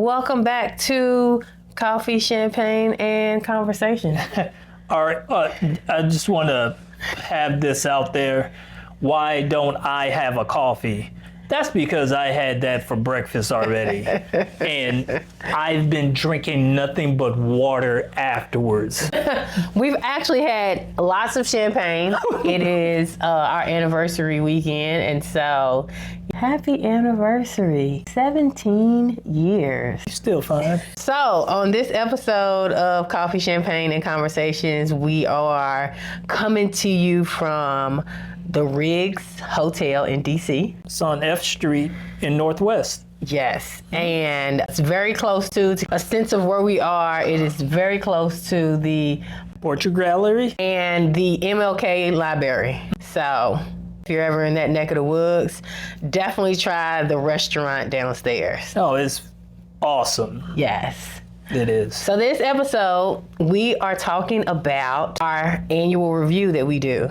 welcome back to Coffee, Champagne, and Conversation. All right, I just want to have this out there. Why don't I have a coffee? That's because I had that for breakfast already. And I've been drinking nothing but water afterwards. We've actually had lots of champagne. It is our anniversary weekend, and so happy anniversary. 17 years. Still fine. So on this episode of Coffee, Champagne, and Conversations, we are coming to you from the Riggs Hotel in DC. It's on F Street in Northwest. Yes, and it's very close to a sense of where we are. It is very close to the Portrait Gallery and the MLK Library. So if you're ever in that neck of the woods, definitely try the restaurant downstairs. Oh, it's awesome. Yes. It is. So this episode, we are talking about our annual review that we do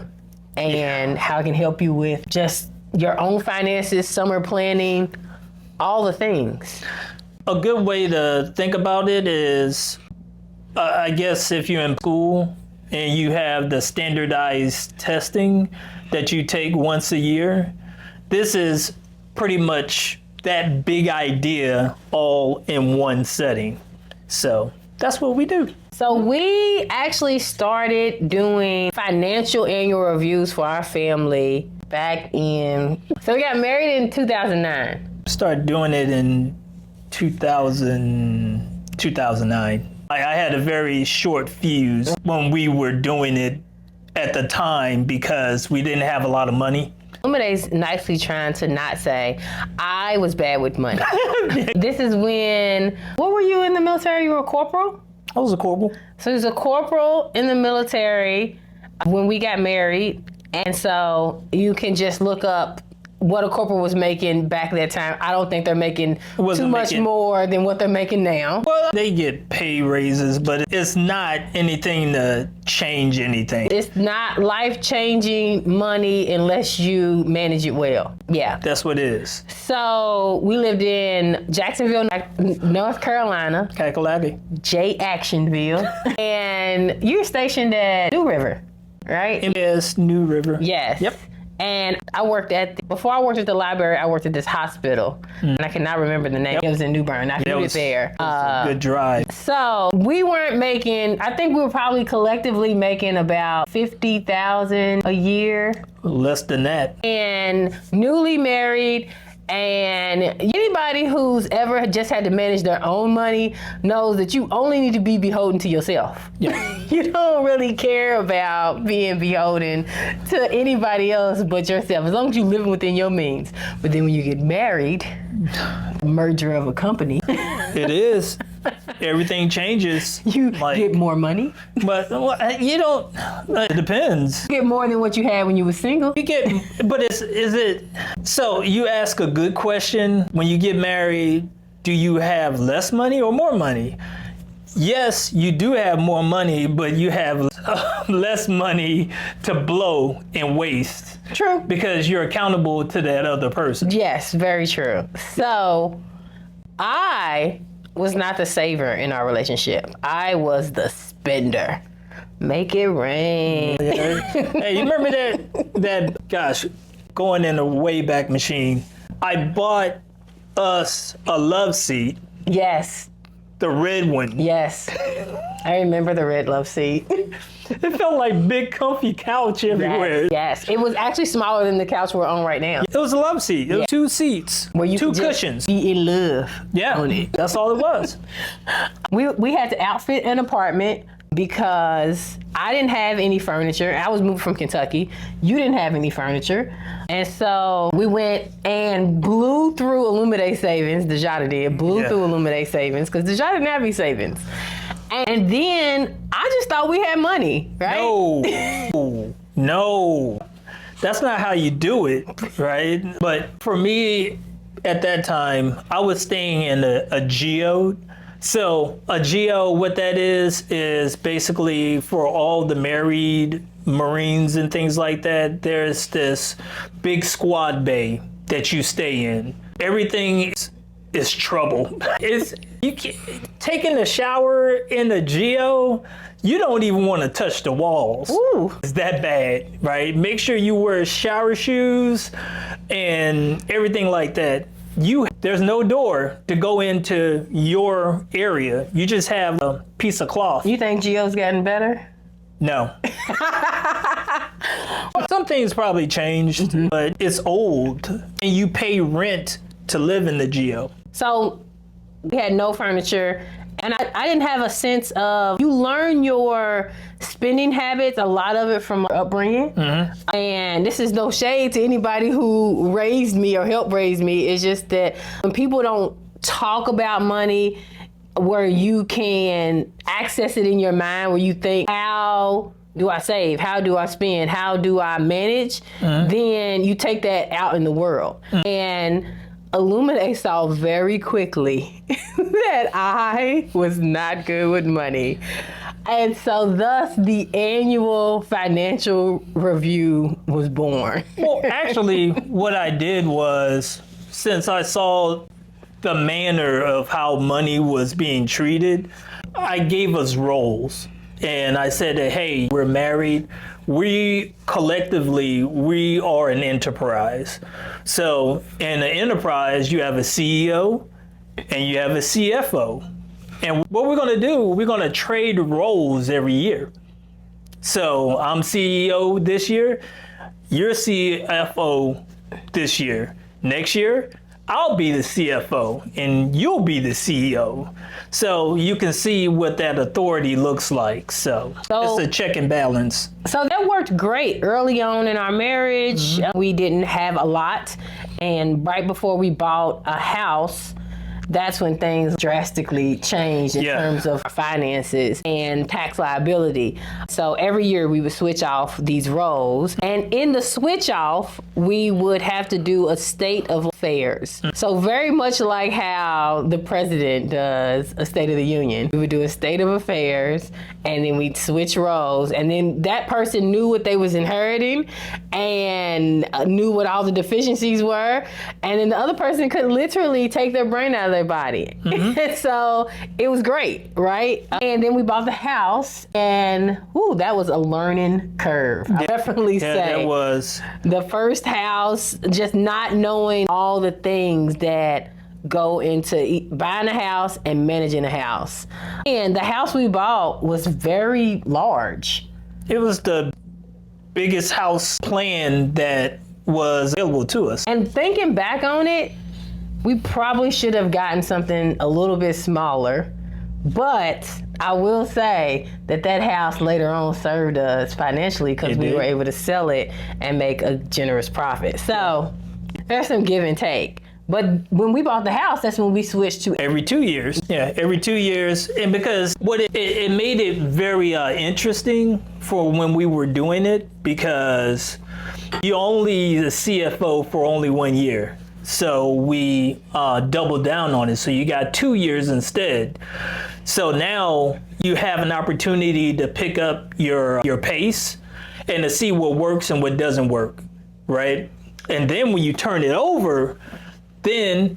and how it can help you with just your own finances, summer planning, all the things. A good way to think about it is, I guess if you're in school and you have the standardized testing that you take once a year, this is pretty much that big idea all in one setting. So that's what we do. So we actually started doing financial annual reviews for our family back in, so we got married in 2009. Started doing it in 2009. I had a very short fuse when we were doing it at the time because we didn't have a lot of money. Lumine's nicely trying to not say, I was bad with money. This is when, what were you in the military? You were a corporal? I was a corporal. So he was a corporal in the military when we got married. And so you can just look up what a corporal was making back at that time. I don't think they're making too much more than what they're making now. Well, they get pay raises, but it's not anything to change anything. It's not life-changing money unless you manage it well. Yeah. That's what it is. So we lived in Jacksonville, North Carolina. Kakalaki. J. Actionville. And you were stationed at New River, right? Yes, New River. Yes. Yep. And before I worked at the library, I worked at this hospital. And I cannot remember the name. Yep. It was in New Bern. I knew it there. It was a good drive. So we weren't making, I think we were probably collectively making about $50,000 a year. Less than that. And newly married. And anybody who's ever just had to manage their own money knows that you only need to be beholden to yourself. Yeah. You don't really care about being beholden to anybody else but yourself, as long as you're living within your means. But then when you get married, merger of a company. It is. Everything changes. You get more money. But you don't, it depends. You get more than what you had when you were single. You get, but is it, so you ask a good question. When you get married, do you have less money or more money? Yes, you do have more money, but you have less money to blow and waste. True. Because you're accountable to that other person. Yes, very true. So I was not the saver in our relationship. I was the spender. Make it rain. Hey, you remember that, gosh, going in the Wayback Machine, I bought us a love seat. Yes. The red one. Yes. I remember the red love seat. It felt like big comfy couch everywhere. Yes. It was actually smaller than the couch we're on right now. It was a love seat. It was 2 seats. Where you two could just cushions. Be in love. Yeah. On it. That's all it was. We had to outfit an apartment because I didn't have any furniture. I was moved from Kentucky. You didn't have any furniture. And so we went and blew through Illumide savings. Dejada did. Blew through Illumide savings because Dejada didn't have any savings. And then I just thought we had money, right? No. That's not how you do it, right? But for me, at that time, I was staying in a geode. So a geo, what that is basically for all the married Marines and things like that, there's this big squad bay that you stay in. Everything is trouble. Taking a shower in the geo, you don't even want to touch the walls. Ooh. It's that bad, right? Make sure you wear shower shoes and everything like that. There's no door to go into your area. You just have a piece of cloth. You think geo's gotten better? No. Some things probably changed, but it's old. And you pay rent to live in the geo. So we had no furniture, and I didn't have a sense of, you learn your spending habits, a lot of it from upbringing. And this is no shade to anybody who raised me or helped raise me. It's just that when people don't talk about money, where you can access it in your mind, where you think, how do I save? How do I spend? How do I manage? Then you take that out in the world. And Illuminate saw very quickly that I was not good with money. And so thus the annual financial review was born. Well, actually, what I did was, since I saw the manner of how money was being treated, I gave us roles. And I said that, hey, we're married. We collectively are an enterprise. So in an enterprise, you have a CEO and you have a CFO. And what we're going to do, we're going to trade roles every year. So I'm CEO this year, you're CFO this year. Next year, I'll be the CFO and you'll be the CEO. So you can see what that authority looks like. So it's a check and balance. So that worked great early on in our marriage. We didn't have a lot. And right before we bought a house, that's when things drastically changed in terms of finances and tax liability. So every year we would switch off these roles. And in the switch off, we would have to do a state of affairs. So very much like how the president does a State of the Union. We would do a state of affairs and then we'd switch roles. And then that person knew what they was inheriting and knew what all the deficiencies were. And then the other person could literally take their brain out of their body. So it was great, right? And then we bought the house, and that was a learning curve. I definitely say that was the first house, just not knowing all the things that go into buying a house and managing a house. And the house we bought was very large. It was the biggest house plan that was available to us. And thinking back on it, we probably should have gotten something a little bit smaller, but I will say that house later on served us financially because we were able to sell it and make a generous profit. So there's some give and take. But when we bought the house, that's when we switched to every 2 years. Yeah, every 2 years. And because what it made it very interesting for when we were doing it, because you're only the CFO for only 1 year. So we doubled down on it. So you got 2 years instead. So now you have an opportunity to pick up your pace and to see what works and what doesn't work, right? And then when you turn it over, then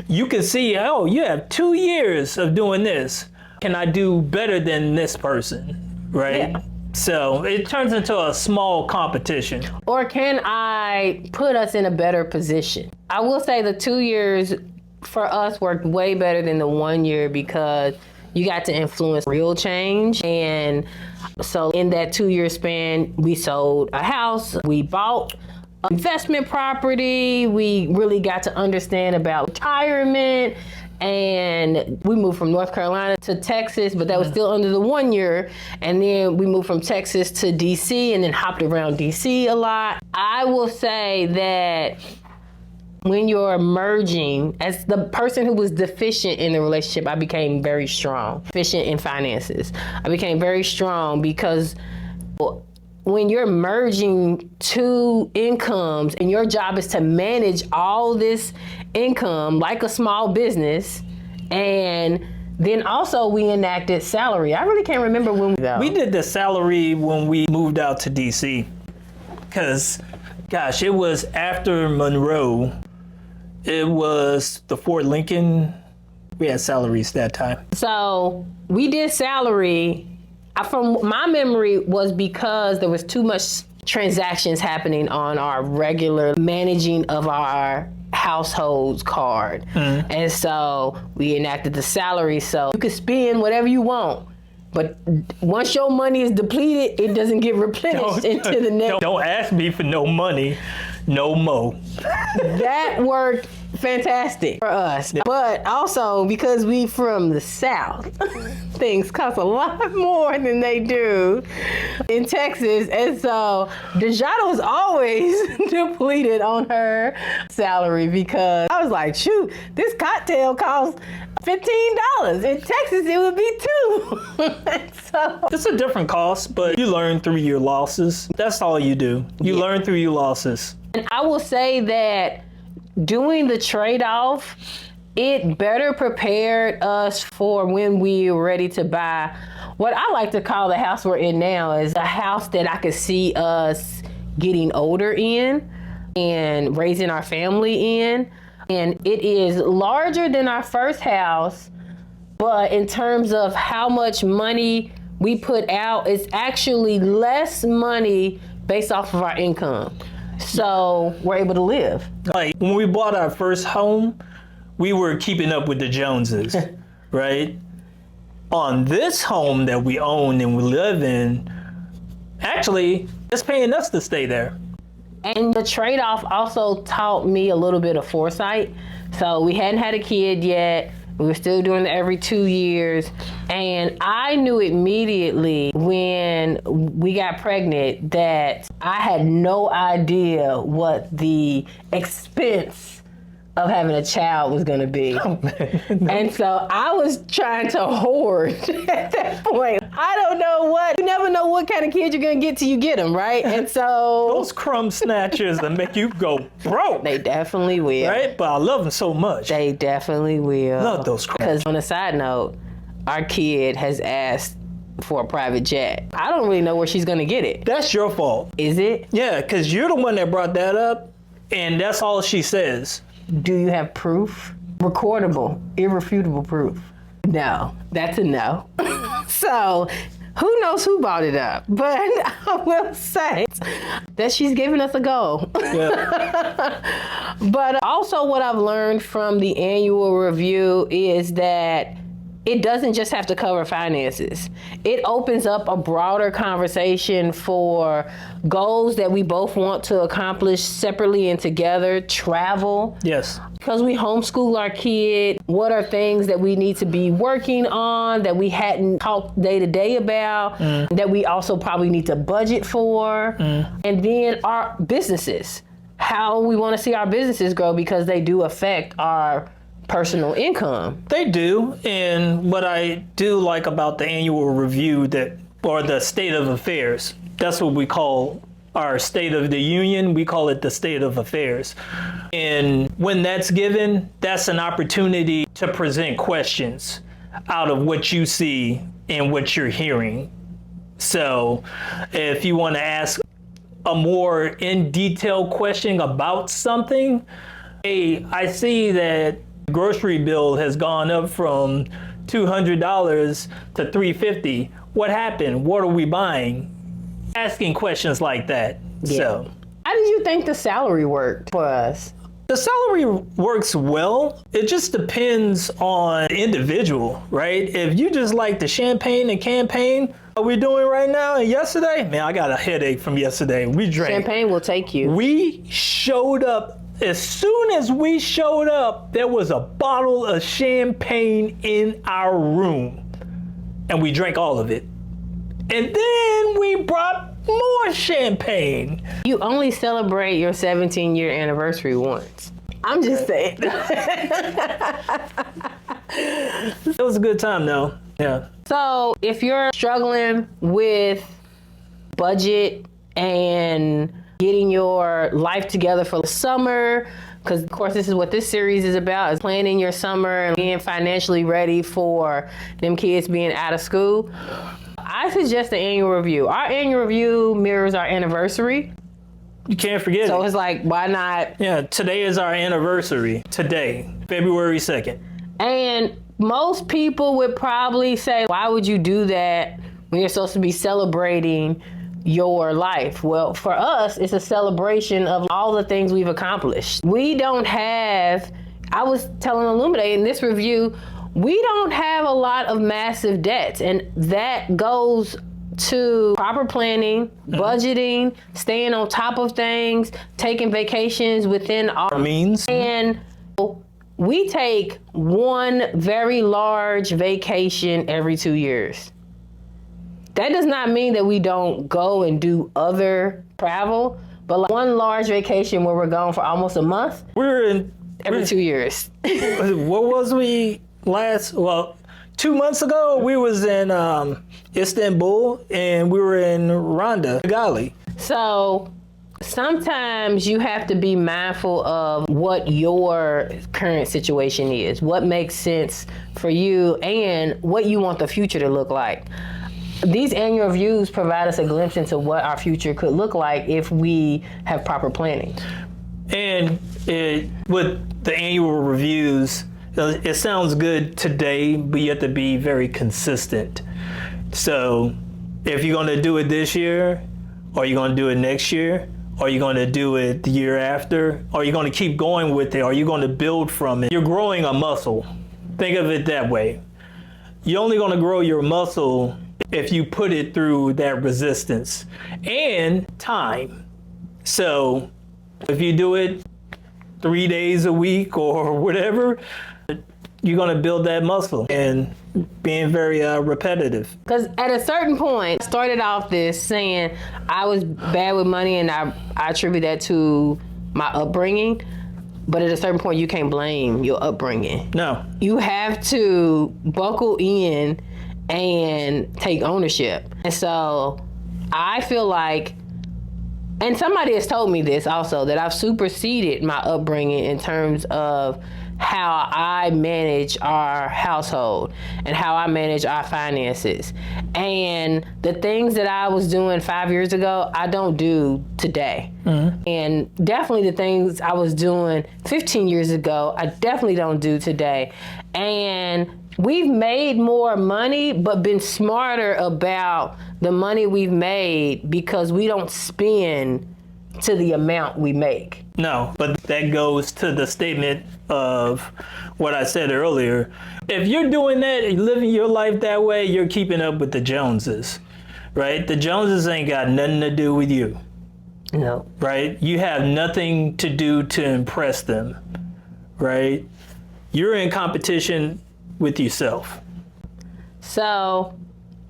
you can see, oh, you have 2 years of doing this. Can I do better than this person, right? Yeah. So it turns into a small competition. Or can I put us in a better position? I will say the 2 years for us worked way better than the 1 year because you got to influence real change. And so in that 2 year span, we sold a house, we bought investment property, we really got to understand about retirement, and we moved from North Carolina to Texas, but that was still under the 1 year. And then we moved from Texas to DC and then hopped around DC a lot. I will say that when you're merging, as the person who was deficient in the relationship, I became very strong. Deficient in finances. I became very strong because when you're merging two incomes and your job is to manage all this income like a small business, and then also we enacted salary. I really can't remember when we did the salary when we moved out to DC, because gosh, it was after Monroe. It was the Fort Lincoln. We had salaries that time. So we did salary. From my memory was because there was too much transactions happening on our regular managing of our households card. And so we enacted the salary so you could spend whatever you want. But once your money is depleted, it doesn't get replenished into the next. Don't ask me for no money, no mo. That worked fantastic for us. But also because we from the South, things cost a lot more than they do in Texas. And so Dejada was always depleted on her salary because I was like, shoot, this cocktail costs $15. In Texas, it would be $2. So It's a different cost, but you learn through your losses. That's all you do. You learn through your losses. and I will say that doing the trade-off, it better prepared us for when we were ready to buy what I like to call the house we're in now is a house that I could see us getting older in and raising our family in. And it is larger than our first house, but in terms of how much money we put out, it's actually less money based off of our income. So we're able to live. Like when we bought our first home, we were keeping up with the Joneses, right? On this home that we own and we live in, actually, it's paying us to stay there. And the trade-off also taught me a little bit of foresight. So we hadn't had a kid yet. We were still doing it every 2 years. And I knew immediately when we got pregnant that I had no idea what the expense of having a child was going to be. And so I was trying to hoard at that point. I don't know what, you never know what kind of kid you're going to get till you get them, right? And so Those crumb snatchers that make you go broke. they definitely will. Right? But I love them so much. They definitely will. Love those crumbs. Because on a side note, our kid has asked for a private jet. I don't really know where she's going to get it. That's your fault. Is it? Yeah, because you're the one that brought that up, and that's all she says. Do you have proof? Recordable, irrefutable proof? No, that's a no. So, who knows who brought it up? But I will say that she's giving us a go. Yeah. But also what I've learned from the annual review is that it doesn't just have to cover finances. It opens up a broader conversation for goals that we both want to accomplish separately and together, travel. Yes. Because we homeschool our kid, what are things that we need to be working on that we hadn't talked day to day about, that we also probably need to budget for, and then our businesses, how we want to see our businesses grow because they do affect our personal income. They do, and what I do like about the annual review or the state of affairs, that's what we call our state of the union. We call it the state of affairs. And when that's given, that's an opportunity to present questions out of what you see and what you're hearing. So if you want to ask a more in detail question about something, hey, I see that grocery bill has gone up from $200 to $350. What happened? What are we buying? Asking questions like that. Yeah. So, How did you think the salary worked for us? the salary works well. It just depends on the individual, right? If you just like the champagne and campaign, what we're doing right now and yesterday, man, I got a headache from yesterday. We drank. Champagne will take you. We showed up. As soon as we showed up, there was a bottle of champagne in our room, and we drank all of it. And then we brought more champagne. You only celebrate your 17-year anniversary once. I'm just saying. It was a good time, though. Yeah. So if you're struggling with budget and getting your life together for the summer, because of course this is what this series is about, is planning your summer and being financially ready for them kids being out of school, I suggest the annual review. Our annual review mirrors our anniversary. You can't forget So it. it's like, why not? Yeah, today is our anniversary. Today, February 2nd. And most people would probably say, why would you do that when you're supposed to be celebrating your life? Well, for us, it's a celebration of all the things we've accomplished. We don't have, I was telling Illuminate in this review, we don't have a lot of massive debts. And that goes to proper planning, budgeting, staying on top of things, taking vacations within our Means. And we take one very large vacation every 2 years. That does not mean that we don't go and do other travel, but like one large vacation where we're gone for almost a month every 2 years. What was we last? Well, 2 months ago we was in Istanbul and we were in Ronda, Gali. So sometimes you have to be mindful of what your current situation is, what makes sense for you, and what you want the future to look like. These annual reviews provide us a glimpse into what our future could look like if we have proper planning. And with the annual reviews, it sounds good today, but you have to be very consistent. So if you're going to do it this year, or you're going to do it next year, or you're going to do it the year after, or you're going to keep going with it, or you're going to build from it, you're growing a muscle. Think of it that way. You're only going to grow your muscle if you put it through that resistance and time. So if you do it 3 days a week or whatever, you're going to build that muscle and being very repetitive. Because at a certain point, I started off this saying I was bad with money and I attribute that to my upbringing. But at a certain point, you can't blame your upbringing. No. You have to buckle in and take ownership. And so I feel like, and somebody has told me this also, that I've superseded my upbringing in terms of how I manage our household and how I manage our finances. And the things that I was doing 5 years ago, I don't do today. Mm-hmm. And definitely the things I was doing 15 years ago, I definitely don't do today. And we've made more money, but been smarter about the money we've made because we don't spend to the amount we make. No, but that goes to the statement of what I said earlier. If you're doing that and living your life that way, you're keeping up with the Joneses, right? The Joneses ain't got nothing to do with you. No. Right? You have nothing to do to impress them, right? You're in competition with yourself. So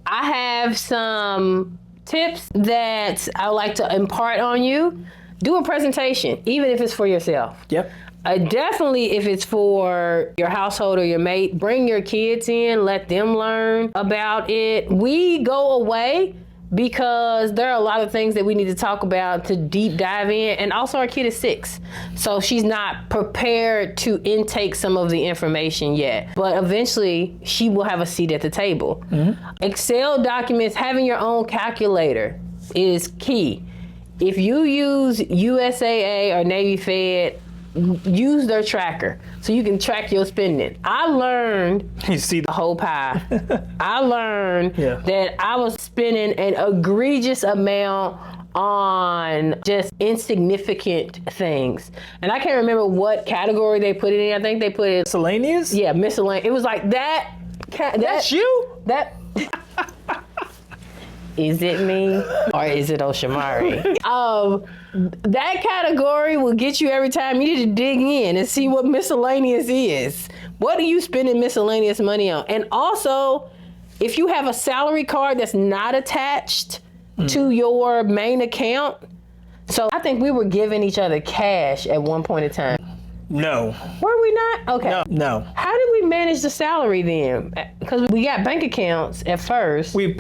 I have some tips that I would like to impart on you. Do a presentation, even if it's for yourself. Yep. Definitely if it's for your household or your mate, bring your kids in, let them learn about it. We go away because there are a lot of things that we need to talk about to deep dive in. And also our kid is 6. So she's not prepared to intake some of the information yet. But eventually she will have a seat at the table. Mm-hmm. Excel documents, having your own calculator is key. If you use USAA or Navy Fed, use their tracker so you can track your spending. I learned you see the whole pie. I learned Yeah. that I was spending an egregious amount on just insignificant things. And I can't remember what category they put it in. I think they put it miscellaneous? Yeah, miscellaneous. It was like that. That's you? That. Is it me or is it Oshamari? That category will get you every time. You need to dig in and see what miscellaneous is. What are you spending miscellaneous money on? And also, if you have a salary card that's not attached to your main account. So I think we were giving each other cash at one point in time. No. Were we not? Okay. No. How did we manage the salary then? Because we got bank accounts at first. We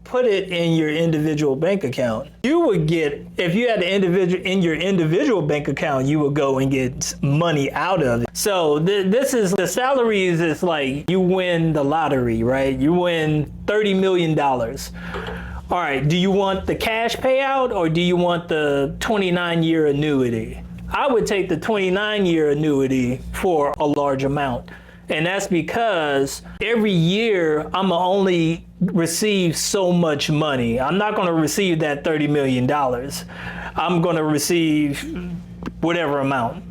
put it in your individual bank account. You would get, if you had in your individual bank account, you would go and get money out of it. So this is, the salaries is like you win the lottery, right? You win $30 million. All right, do you want the cash payout or do you want the 29-year annuity? I would take the 29-year annuity for a large amount. And that's because every year I'm gonna only receive so much money. I'm not gonna receive that $30 million. I'm gonna receive whatever amount.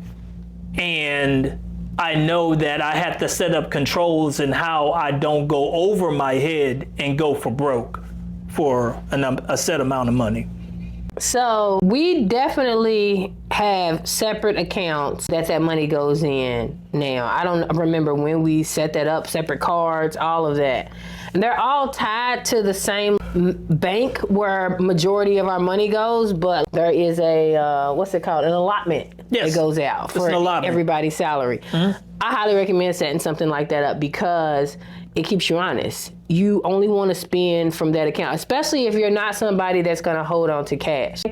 And I know that I have to set up controls in how I don't go over my head and go for broke for a set amount of money. So we definitely have separate accounts that money goes in now. I don't remember when we set that up, separate cards, all of that. And they're all tied to the same bank where majority of our money goes, but there is a, what's it called? An allotment that goes out for everybody's salary. Mm-hmm. I highly recommend setting something like that up because it keeps you honest. You only want to spend from that account, especially if you're not somebody that's going to hold on to cash.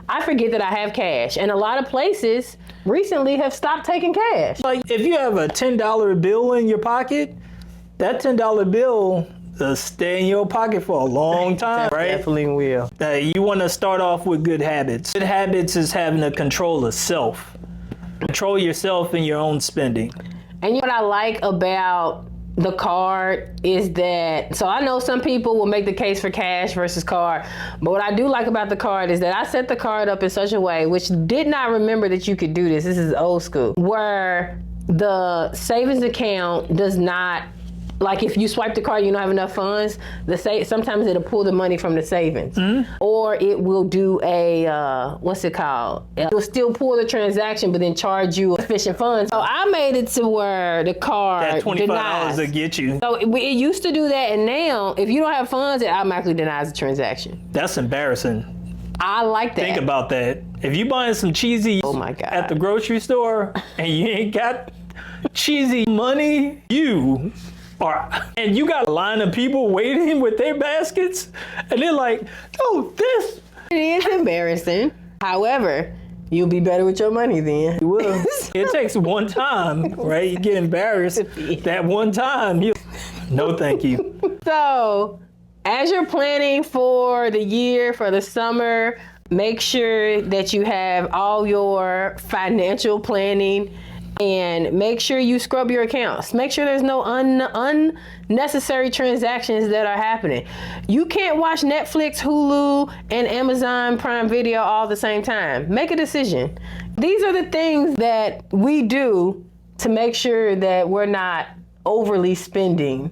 I forget that I have cash, and a lot of places recently have stopped taking cash. Like if you have a $10 bill in your pocket, that $10 bill will stay in your pocket for a long time, right? Definitely will. You want to start off with good habits. Good habits is having a control of self. Control yourself in your own spending. And you know what I like about the card is that, so I know some people will make the case for cash versus card, but what I do like about the card is that I set the card up in such a way, which did not remember that you could do this. This is old school, where the savings account does not, like if you swipe the card, you don't have enough funds, sometimes it'll pull the money from the savings. Mm-hmm. Or it will do a, what's it called? It will still pull the transaction, but then charge you sufficient funds. So I made it to where the card that $25 denies. will get you. So it used to do that, and now if you don't have funds, it automatically denies the transaction. That's embarrassing. I like that. Think about that. If you buying some cheesy at the grocery store and you ain't got cheesy money, and you got a line of people waiting with their baskets, and they're like, oh, this. It is embarrassing. However, you'll be better with your money then. You will. It takes one time, right? You get embarrassed. That one time, no thank you. So, as you're planning for the year, for the summer, make sure that you have all your financial planning. And make sure you scrub your accounts. Make sure there's no unnecessary transactions that are happening. You can't watch Netflix, Hulu, and Amazon Prime Video all at the same time. Make a decision. These are the things that we do to make sure that we're not overly spending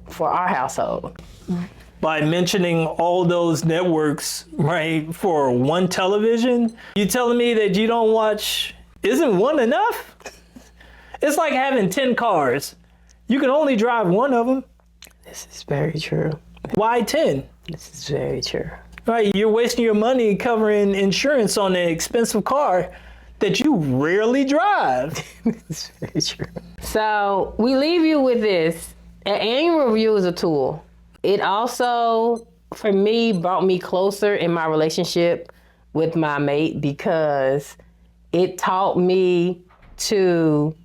for our household. By mentioning all those networks, right, for one television, you telling me that you don't watch... Isn't one enough? It's like having 10 cars. You can only drive one of them. This is very true. Why 10? This is very true. Right, you're wasting your money covering insurance on an expensive car that you rarely drive. This is very true. So we leave you with this. An annual review is a tool. It also, for me, brought me closer in my relationship with my mate because it taught me to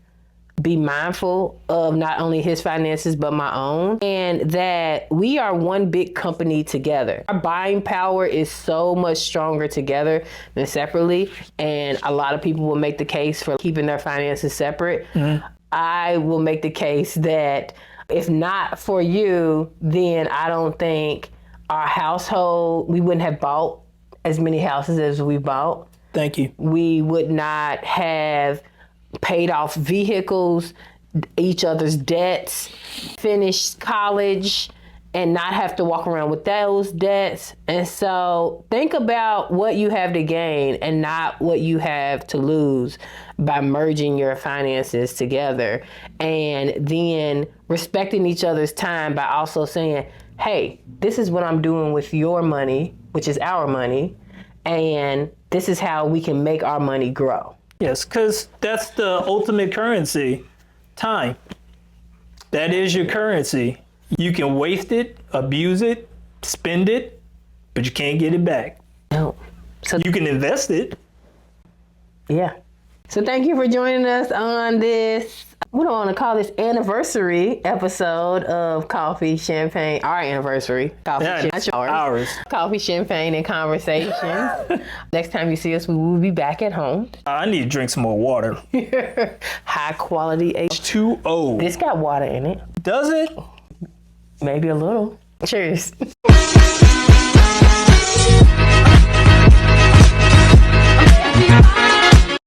be mindful of not only his finances, but my own, and that we are one big company together. Our buying power is so much stronger together than separately, and a lot of people will make the case for keeping their finances separate. Mm-hmm. I will make the case that if not for you, then I don't think our household, we wouldn't have bought as many houses as we bought. Thank you. We would not have paid off vehicles, each other's debts, finished college, and not have to walk around with those debts. And so think about what you have to gain and not what you have to lose by merging your finances together. And then respecting each other's time by also saying, hey, this is what I'm doing with your money, which is our money, and this is how we can make our money grow. Yes, because that's the ultimate currency, time. That is your currency. You can waste it, abuse it, spend it, but you can't get it back. No. So you can invest it. Yeah. So thank you for joining us on this, we don't want to call this anniversary episode of Coffee, Champagne, our anniversary. Coffee, Ours. Coffee, Champagne, and Conversations. Next time you see us, we will be back at home. I need to drink some more water. High quality H2O. This got water in it. Does it? Maybe a little. Cheers.